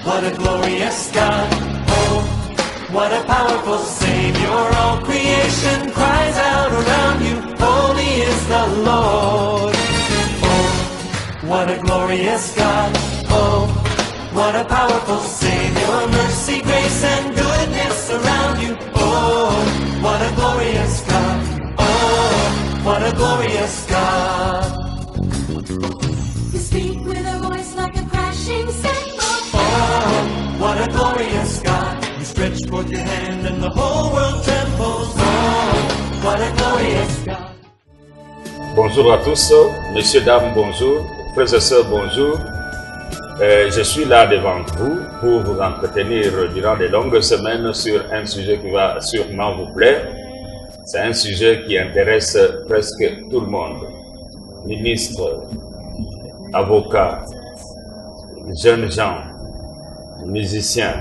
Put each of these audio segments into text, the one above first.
what a glorious God. Oh, what a powerful Savior. All creation cries out around you. Holy is the Lord. Oh, what a glorious God. Oh, what a powerful Savior. Mercy, grace, and goodness around you. Oh, what a glorious God. Oh, what a glorious God. You speak with a voice like a crashing cymbal. Oh, what a glorious God. You stretch forth your hand and the whole world trembles. Oh, what a glorious God. Bonjour à tous, messieurs, dames, bonjour, frères et sœurs, bonjour. Je suis là devant vous pour vous entretenir durant de longues semaines sur un sujet qui va sûrement vous plaire. C'est un sujet qui intéresse presque tout le monde. Ministres, avocats, jeunes gens, musiciens,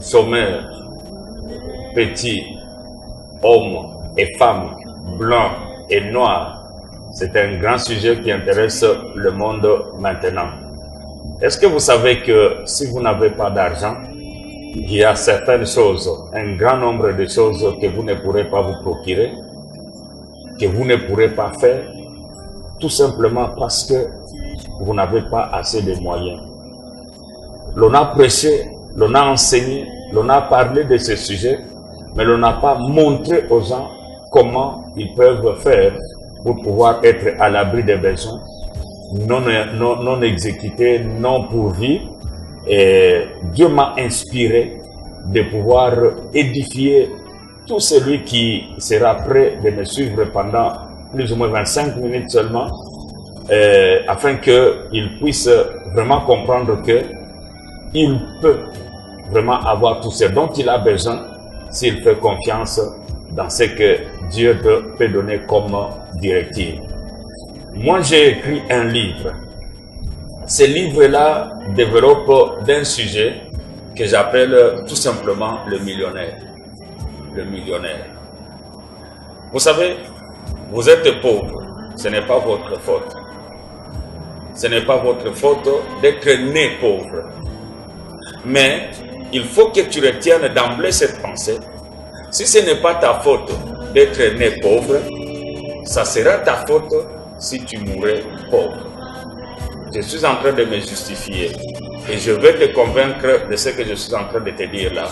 chômeurs, petits, hommes et femmes, blancs et noirs. C'est un grand sujet qui intéresse le monde maintenant. Est-ce que vous savez que si vous n'avez pas d'argent, il y a certaines choses, un grand nombre de choses que vous ne pourrez pas vous procurer, que vous ne pourrez pas faire, tout simplement parce que vous n'avez pas assez de moyens. L'on a prêché, l'on a enseigné, l'on a parlé de ce sujet, mais l'on n'a pas montré aux gens comment ils peuvent faire pour pouvoir être à l'abri des besoins, non exécutés, non pourvus. Et Dieu m'a inspiré de pouvoir édifier tout celui qui sera prêt de me suivre pendant plus ou moins 25 minutes seulement, afin qu'il puisse vraiment comprendre qu'il peut vraiment avoir tout ce dont il a besoin s'il fait confiance dans ce que Dieu peut donner comme directive. Moi, j'ai écrit un livre. Ce livre-là développe d'un sujet que j'appelle tout simplement le millionnaire. Le millionnaire. Vous savez, vous êtes pauvre. Ce n'est pas votre faute. Ce n'est pas votre faute d'être né pauvre. Mais il faut que tu retiennes d'emblée cette pensée. Si ce n'est pas ta faute d'être né pauvre, ça sera ta faute si tu mourrais pauvre. Je suis en train de me justifier et je vais te convaincre de ce que je suis en train de te dire là.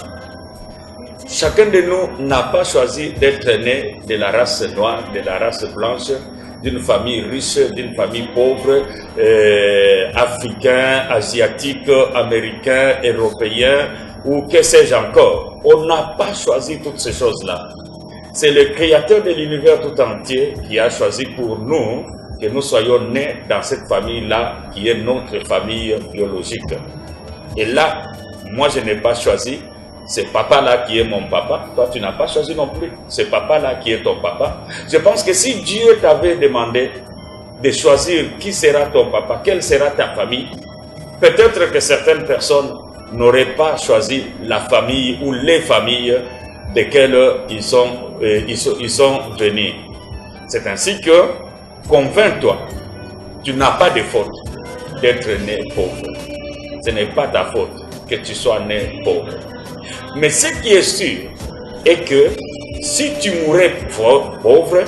Chacun de nous n'a pas choisi d'être né de la race noire, de la race blanche, d'une famille riche, d'une famille pauvre, africain, asiatique, américain, européen ou que sais-je encore. On n'a pas choisi toutes ces choses-là. C'est le créateur de l'univers tout entier qui a choisi pour nous que nous soyons nés dans cette famille-là qui est notre famille biologique. Et là, moi je n'ai pas choisi, c'est papa-là qui est mon papa, toi tu n'as pas choisi non plus, c'est papa-là qui est ton papa. Je pense que si Dieu t'avait demandé de choisir qui sera ton papa, quelle sera ta famille, peut-être que certaines personnes n'auraient pas choisi la famille ou les familles desquelles ils sont venus. C'est ainsi que, convainc-toi, tu n'as pas de faute d'être né pauvre. Ce n'est pas ta faute que tu sois né pauvre. Mais ce qui est sûr est que si tu mourrais pauvre,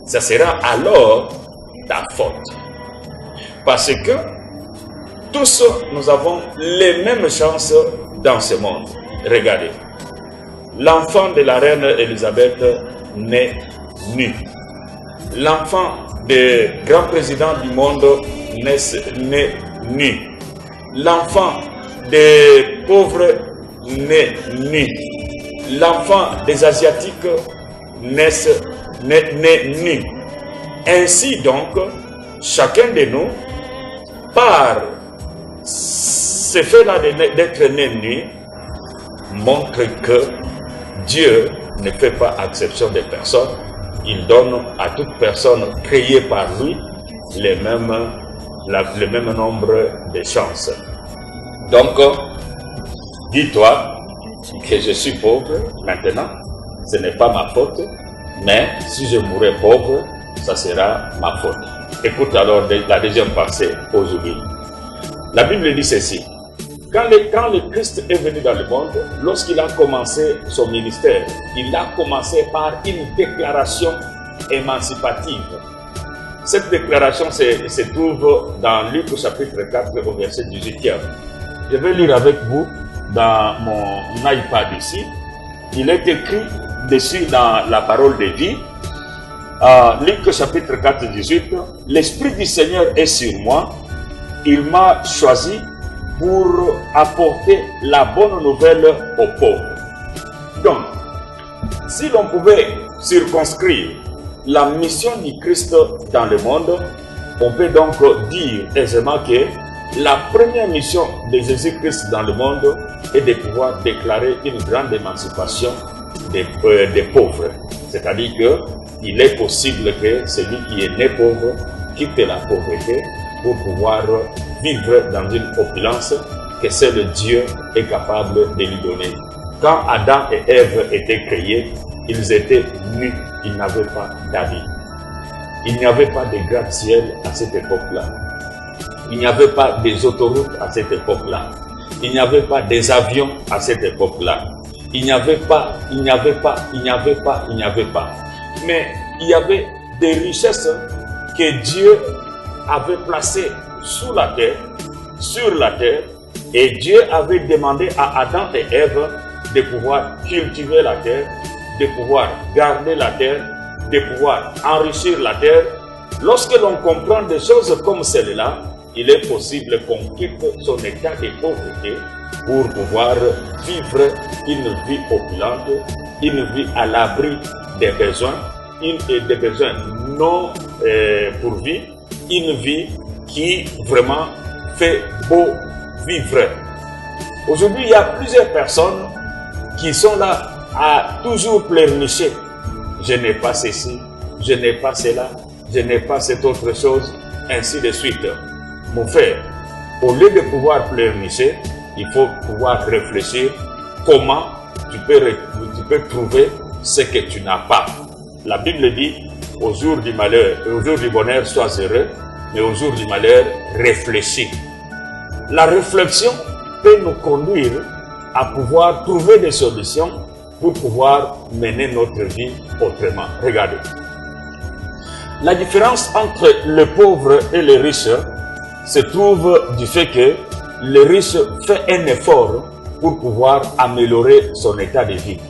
ça sera alors ta faute. Parce que tous nous avons les mêmes chances dans ce monde. Regardez, l'enfant de la reine Elisabeth naît nu. L'enfant des grands présidents du monde naît nu. L'enfant des pauvres naît nu. L'enfant des asiatiques naît nu. Ainsi donc, chacun de nous, par ce fait-là d'être né nu, montre que Dieu ne fait pas exception des personnes. Il donne à toute personne créée par lui le même nombre de chances. Donc, dis-toi que je suis pauvre maintenant, ce n'est pas ma faute, mais si je mourrais pauvre, ça sera ma faute. Écoute alors la deuxième pensée aujourd'hui. La Bible dit ceci. Quand le Christ est venu dans le monde, lorsqu'il a commencé son ministère, il a commencé par une déclaration émancipative. Cette déclaration se trouve dans Luc au chapitre 4 au verset 18. Je vais lire avec vous dans mon iPad ici. Il est écrit dessus dans la parole de vie. Luc chapitre 4, 18. L'Esprit du Seigneur est sur moi. Il m'a choisi pour apporter la bonne nouvelle aux pauvres. Donc, si l'on pouvait circonscrire la mission du Christ dans le monde, on peut donc dire aisément que la première mission de Jésus-Christ dans le monde est de pouvoir déclarer une grande émancipation des pauvres. C'est-à-dire qu'il est possible que celui qui est né pauvre quitte la pauvreté pour pouvoir vivre dans une opulence que seul Dieu est capable de lui donner. Quand Adam et Ève étaient créés, ils étaient nus, ils n'avaient pas d'habits. Il n'y avait pas de gratte-ciel à cette époque-là. Il n'y avait pas des autoroutes à cette époque-là. Il n'y avait pas des avions à cette époque-là. Il n'y avait pas. Mais il y avait des richesses que Dieu avait placées sur la terre, et Dieu avait demandé à Adam et Ève de pouvoir cultiver la terre, de pouvoir garder la terre, de pouvoir enrichir la terre. Lorsque l'on comprend des choses comme celle-là, il est possible qu'on quitte son état de pauvreté pour pouvoir vivre une vie opulente, une vie à l'abri des besoins, des besoins non pourvus, une vie qui vraiment fait beau vivre. Aujourd'hui, il y a plusieurs personnes qui sont là à toujours pleurnicher. Je n'ai pas ceci, je n'ai pas cela, je n'ai pas cette autre chose, ainsi de suite. Mon frère, au lieu de pouvoir pleurnicher, il faut pouvoir réfléchir comment tu peux trouver ce que tu n'as pas. La Bible dit, au jour du malheur, au jour du bonheur, sois heureux, mais au jour du malheur, réfléchis. La réflexion peut nous conduire à pouvoir trouver des solutions pour pouvoir mener notre vie autrement. Regardez. La différence entre le pauvre et le riche se trouve du fait que le riche fait un effort pour pouvoir améliorer son état de vie.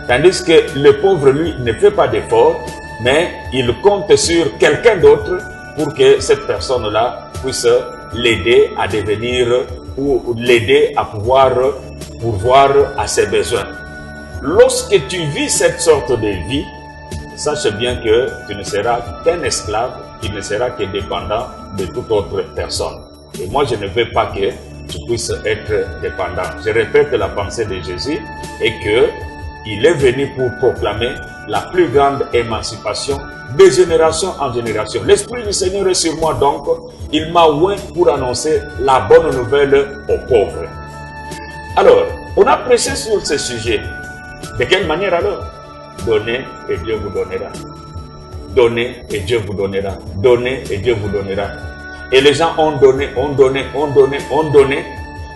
Tandis que le pauvre, lui, ne fait pas d'effort, mais il compte sur quelqu'un d'autre pour que cette personne-là puisse l'aider à devenir ou l'aider à pouvoir pourvoir à ses besoins. Lorsque tu vis cette sorte de vie, sache bien que tu ne seras qu'un esclave, tu ne seras que dépendant de toute autre personne. Et moi, je ne veux pas que tu puisses être dépendant. Je répète la pensée de Jésus et que il est venu pour proclamer la plus grande émancipation de génération en génération. L'Esprit du Seigneur est sur moi, donc il m'a oint pour annoncer la bonne nouvelle aux pauvres. Alors, on a prêché sur ce sujet. De quelle manière alors? Donnez et Dieu vous donnera. Donnez et Dieu vous donnera. Donnez et Dieu vous donnera. Et les gens ont donné,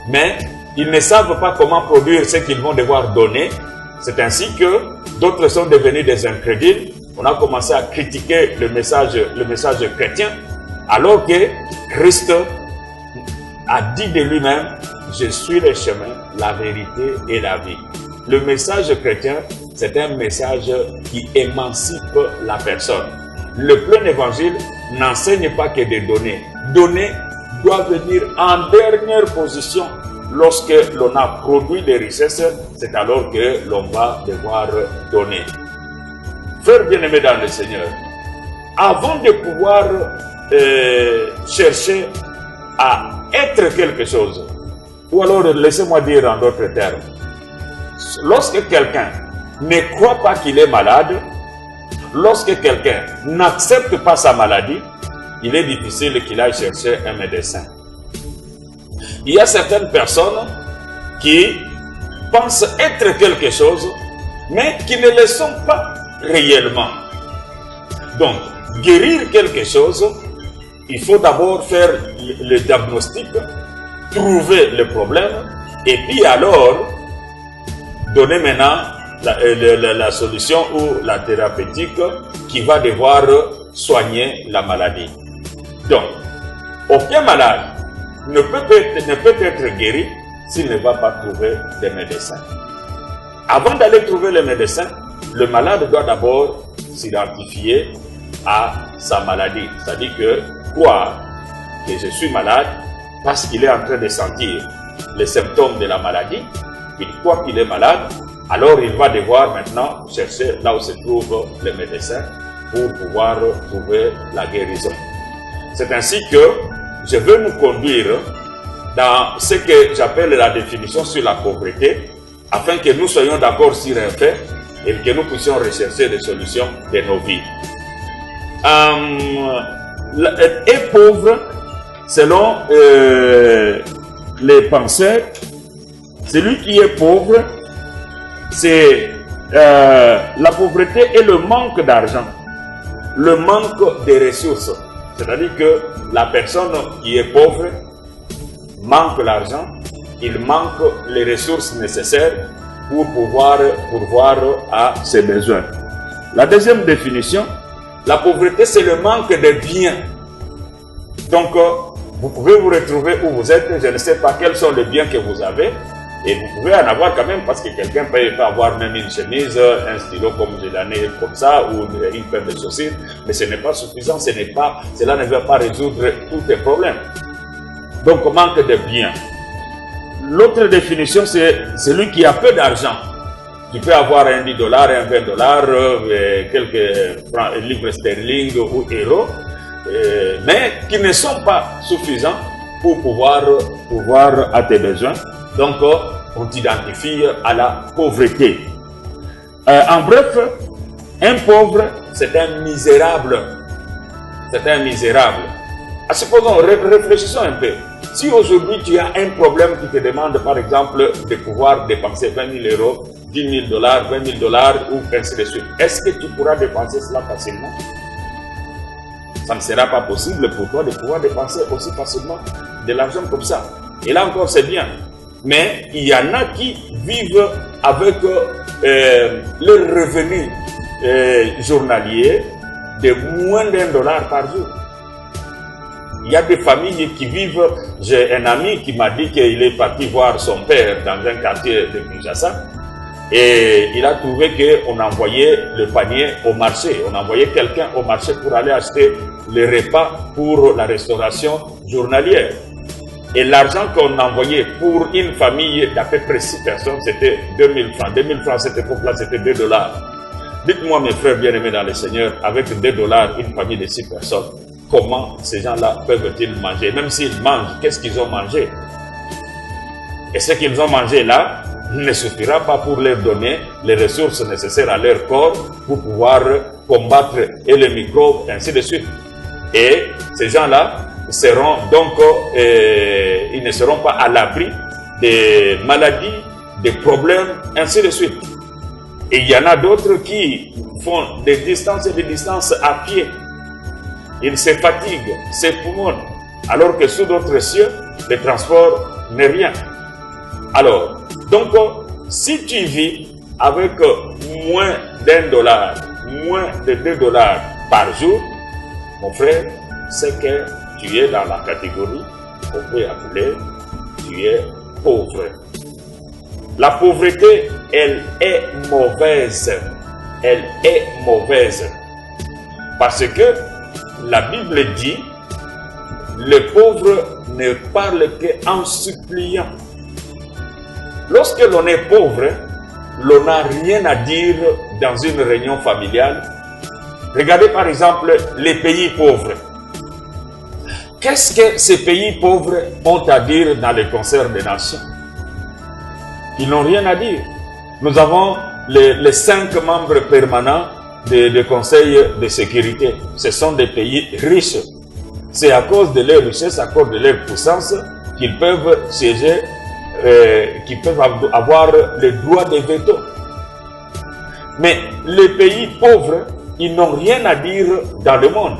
mais ils ne savent pas comment produire ce qu'ils vont devoir donner. C'est ainsi que d'autres sont devenus des incrédules. On a commencé à critiquer le message chrétien, alors que Christ a dit de lui-même, je suis le chemin, la vérité et la vie. Le message chrétien, c'est un message qui émancipe la personne. Le plein évangile n'enseigne pas que de donner. Donner doit venir en dernière position. Lorsque l'on a produit des richesses, c'est alors que l'on va devoir donner. Frères bien-aimés dans le Seigneur, avant de pouvoir chercher à être quelque chose, ou alors laissez-moi dire en d'autres termes, lorsque quelqu'un ne croit pas qu'il est malade, lorsque quelqu'un n'accepte pas sa maladie, il est difficile qu'il aille chercher un médecin. Il y a certaines personnes qui pensent être quelque chose, mais qui ne le sont pas réellement. Donc, guérir quelque chose, il faut d'abord faire le diagnostic trouver le problème et puis alors donner maintenant la solution ou la thérapeutique qui va devoir soigner la maladie. Donc, aucun malade ne peut être guéri s'il ne va pas trouver des médecins. Avant d'aller trouver les médecins, le malade doit d'abord s'identifier à sa maladie. C'est-à-dire que croire que je suis malade parce qu'il est en train de sentir les symptômes de la maladie, il croit qu'il est malade, alors il va devoir maintenant chercher là où se trouvent les médecins pour pouvoir trouver la guérison. C'est ainsi que je veux nous conduire dans ce que j'appelle la définition sur la pauvreté, afin que nous soyons d'accord sur un fait et que nous puissions rechercher des solutions de nos vies. Est pauvre, selon les penseurs, celui qui est pauvre, c'est la pauvreté et le manque d'argent, le manque de ressources. C'est-à-dire que la personne qui est pauvre manque l'argent, il manque les ressources nécessaires pour pouvoir pourvoir à ses besoins. La deuxième définition, la pauvreté, c'est le manque de biens. Donc, vous pouvez vous retrouver où vous êtes, je ne sais pas quels sont les biens que vous avez, et vous pouvez en avoir quand même parce que quelqu'un peut avoir même une chemise, un stylo comme je l'en ai comme ça, ou une paire de chaussures, mais ce n'est pas suffisant, cela ne va pas résoudre tous les problèmes. Donc, manque de biens. L'autre définition, c'est celui qui a peu d'argent. Tu peux avoir un $10, un $20, quelques livres sterling ou euros, mais qui ne sont pas suffisants pour pouvoir à tes besoins. Donc, on t'identifie à la pauvreté. En bref, un pauvre, c'est un misérable. C'est un misérable. Supposons, réfléchissons un peu. Si aujourd'hui tu as un problème qui te demande par exemple de pouvoir dépenser 20 000 euros, 10 000 $, 20 000 $ ou ainsi de suite, est-ce que tu pourras dépenser cela facilement? Ça ne sera pas possible pour toi de pouvoir dépenser aussi facilement de l'argent comme ça. Et là encore c'est bien. Mais il y en a qui vivent avec leur revenu journalier de moins d'$1 par jour. Il y a des familles qui vivent, j'ai un ami qui m'a dit qu'il est parti voir son père dans un quartier de Kinshasa et il a trouvé qu'on envoyait le panier au marché, on envoyait quelqu'un au marché pour aller acheter les repas pour la restauration journalière. Et l'argent qu'on envoyait pour une famille d'à peu près 6 personnes, c'était 2000 francs. 2000 francs à cette époque-là, c'était $2. Dites-moi mes frères bien-aimés dans le Seigneur, avec $2, une famille de 6 personnes, comment ces gens-là peuvent-ils manger? Même s'ils mangent, qu'est-ce qu'ils ont mangé? Et ce qu'ils ont mangé là ne suffira pas pour leur donner les ressources nécessaires à leur corps pour pouvoir combattre et les microbes, ainsi de suite. Et ces gens-là seront donc, ils ne seront pas à l'abri des maladies, des problèmes, ainsi de suite. Et il y en a d'autres qui font des distances et des distances à pied. Ils se fatiguent, s'époumonnent, alors que sous d'autres cieux, le transport n'est rien. Alors, donc, si tu vis avec moins d'$1, moins de $2 par jour, mon frère, c'est que tu es dans la catégorie qu'on peut appeler tu es pauvre. La pauvreté, elle est mauvaise. Elle est mauvaise. Parce que la Bible dit, le pauvre ne parle qu'en suppliant. Lorsque l'on est pauvre, l'on n'a rien à dire dans une réunion familiale. Regardez par exemple les pays pauvres. Qu'est-ce que ces pays pauvres ont à dire dans les concerts des nations? Ils n'ont rien à dire. Nous avons les 5 membres permanents des conseils de sécurité. Ce sont des pays riches. C'est à cause de leur richesse, à cause de leur puissance, qu'ils peuvent siéger, qu'ils peuvent avoir le droit de veto. Mais les pays pauvres, ils n'ont rien à dire dans le monde.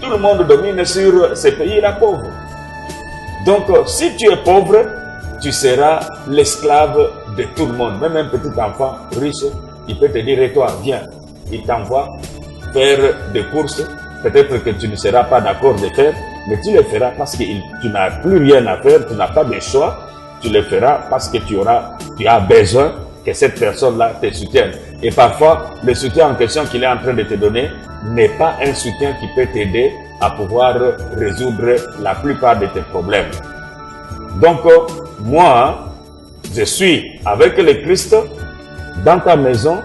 Tout le monde domine sur ces pays-là pauvres. Donc, si tu es pauvre, tu seras l'esclave de tout le monde. Même un petit enfant riche, il peut te dire, et toi, viens. Il t'envoie faire des courses. Peut-être que tu ne seras pas d'accord de faire, mais tu le feras parce que tu n'as plus rien à faire, tu n'as pas de choix. Tu le feras parce que tu as besoin que cette personne-là te soutienne. Et parfois, le soutien en question qu'il est en train de te donner n'est pas un soutien qui peut t'aider à pouvoir résoudre la plupart de tes problèmes. Donc, moi, je suis avec le Christ dans ta maison,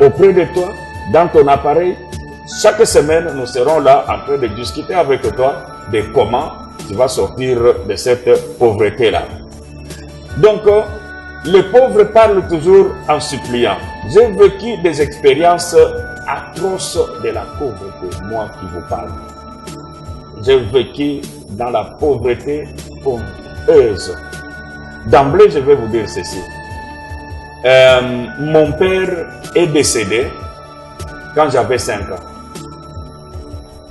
auprès de toi, dans ton appareil. Chaque semaine, nous serons là en train de discuter avec toi de comment tu vas sortir de cette pauvreté-là. Donc, le pauvre parle toujours en suppliant. J'ai vécu des expériences atroces de la pauvreté, moi qui vous parle. J'ai vécu dans la pauvreté honteuse. D'emblée, je vais vous dire ceci. Mon père est décédé quand j'avais 5 ans.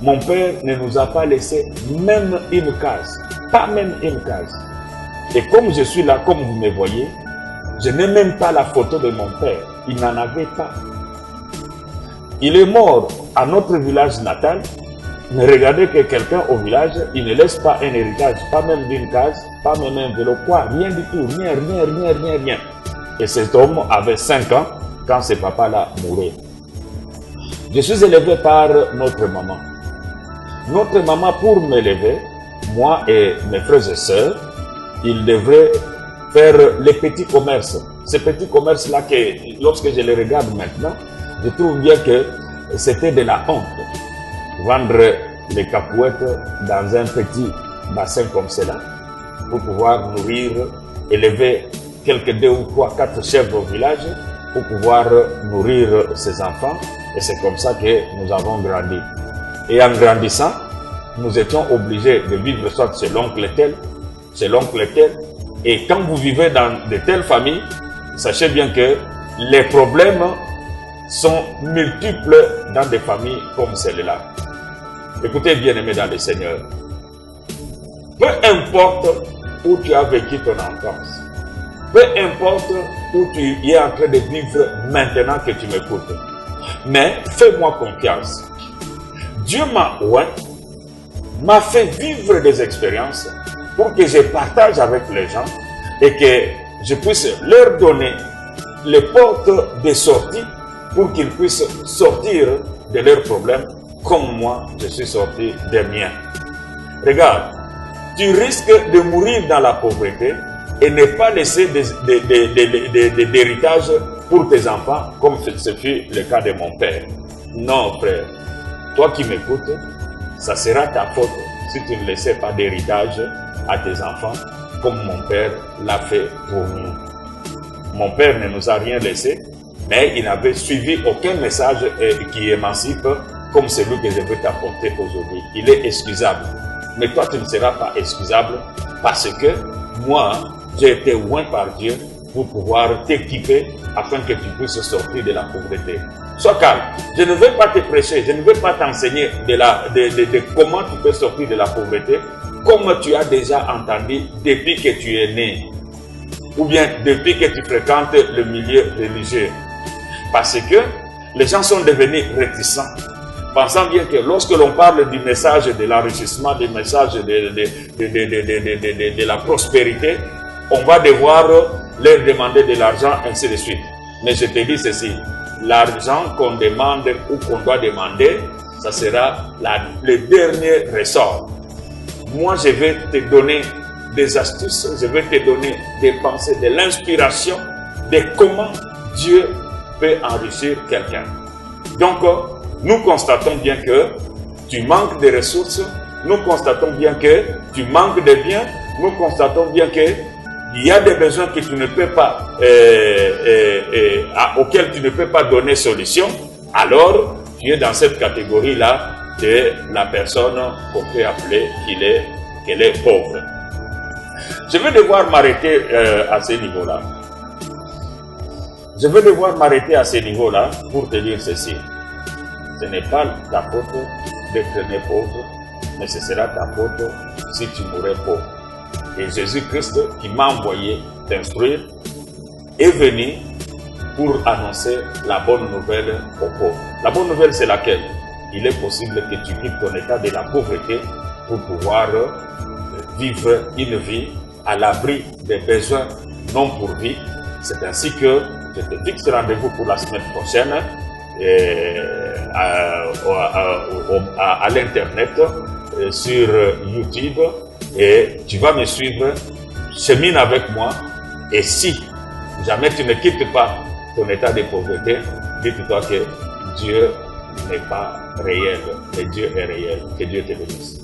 Mon père ne nous a pas laissé même une case. Pas même une case. Et comme je suis là, comme vous me voyez, je n'ai même pas la photo de mon père. Il n'en avait pas. Il est mort à notre village natal. Mais regardez que quelqu'un au village, il ne laisse pas un héritage, pas même d'une case, pas même un vélo, quoi, rien du tout, rien. Et cet homme avait 5 ans quand ce papa-là mourait. Je suis élevé par notre maman. Notre maman, pour m'élever, moi et mes frères et sœurs, ils devraient faire les petits commerces. Ces petits commerces-là, que lorsque je les regarde maintenant, je trouve bien que c'était de la honte. Vendre les cacahuètes dans un petit bassin comme cela, pour pouvoir nourrir, élever quelques 2 ou 3, 4 chèvres au village, pour pouvoir nourrir ses enfants. Et c'est comme ça que nous avons grandi. Et en grandissant, nous étions obligés de vivre soit chez l'oncle tel, et quand vous vivez dans de telles familles, sachez bien que les problèmes sont multiples dans des familles comme celle-là. Écoutez, bien-aimés dans le Seigneur, peu importe où tu as vécu ton enfance, peu importe où tu es en train de vivre maintenant que tu m'écoutes, mais fais-moi confiance. Dieu m'a fait vivre des expériences pour que je partage avec les gens et que je puisse leur donner les portes de sortie pour qu'ils puissent sortir de leurs problèmes comme moi je suis sorti des miens. Regarde, tu risques de mourir dans la pauvreté et ne pas laisser d'héritage pour tes enfants comme ce fut le cas de mon père. Non, frère, toi qui m'écoutes, ça sera ta faute si tu ne laissais pas d'héritage à tes enfants comme mon père l'a fait pour nous. Mon père ne nous a rien laissé, mais il n'avait suivi aucun message qui émancipe comme celui que je veux t'apporter aujourd'hui. Il est excusable. Mais toi, tu ne seras pas excusable parce que moi, j'ai été oint par Dieu pour pouvoir t'équiper afin que tu puisses sortir de la pauvreté. Sois calme. Je ne vais pas te prêcher, je ne vais pas t'enseigner de comment tu peux sortir de la pauvreté, comme tu as déjà entendu depuis que tu es né, ou bien depuis que tu fréquentes le milieu religieux. Parce que les gens sont devenus réticents, pensant bien que lorsque l'on parle du message de l'enrichissement, du message de la prospérité, on va devoir leur demander de l'argent, ainsi de suite. Mais je te dis ceci, l'argent qu'on demande ou qu'on doit demander, ça sera le dernier ressort. Moi, je vais te donner des astuces, je vais te donner des pensées, de l'inspiration de comment Dieu peut enrichir quelqu'un. Donc, nous constatons bien que tu manques de ressources, nous constatons bien que tu manques de biens, nous constatons bien que il y a des besoins que tu ne peux pas, auxquels tu ne peux pas donner solution. Alors, tu es dans cette catégorie-là de la personne qu'on peut appeler qu'elle est pauvre. Je vais devoir m'arrêter à ce niveau-là. Je vais devoir m'arrêter à ce niveau-là pour te dire ceci. Ce n'est pas ta faute d'être né pauvre, mais ce sera ta faute si tu mourrais pauvre. Et Jésus-Christ, qui m'a envoyé t'instruire, est venu pour annoncer la bonne nouvelle aux pauvres. La bonne nouvelle, c'est laquelle? Il est possible que tu quittes ton état de la pauvreté pour pouvoir vivre une vie à l'abri des besoins non pourvus. C'est ainsi que je te fixe rendez-vous pour la semaine prochaine à l'internet, sur YouTube, et tu vas me suivre, chemine avec moi, et si jamais tu ne quittes pas ton état de pauvreté, dis-toi que Dieu n'est pas réel, mais Dieu est réel. Que Dieu te bénisse.